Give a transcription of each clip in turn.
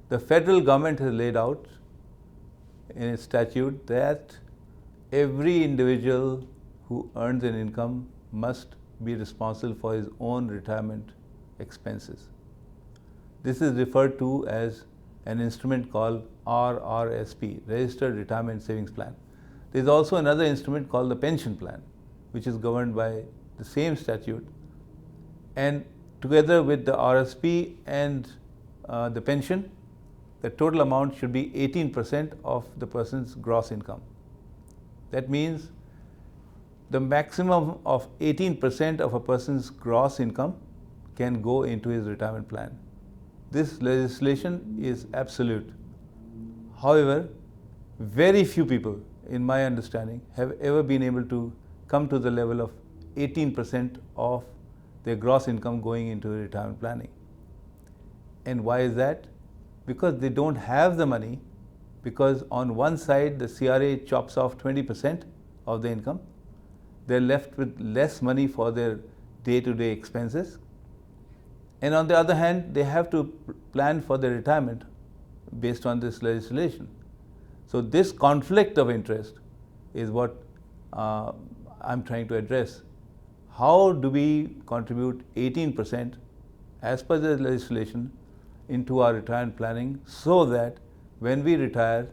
The federal government has laid out in its statute that every individual who earns an income must be responsible for his own retirement expenses. This is referred to as an instrument called RRSP, Registered Retirement Savings Plan. There is also another instrument called the pension plan, which is governed by the same statute. And together with the RSP and the pension, the total amount should be 18% of the person's gross income. That means the maximum of 18% of a person's gross income can go into his retirement plan. This legislation is absolute. However, very few people, in my understanding, have ever been able to come to the level of 18% of their gross income going into retirement planning. And why is that? Because they don't have the money, because on one side the CRA chops off 20% of the income, they're left with less money for their day-to-day expenses, and on the other hand they have to plan for their retirement based on this legislation. So this conflict of interest is what I'm trying to address. How do we contribute 18% as per the legislation into our retirement planning so that when we retire,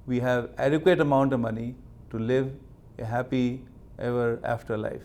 we have adequate amount of money to live a happy ever after life?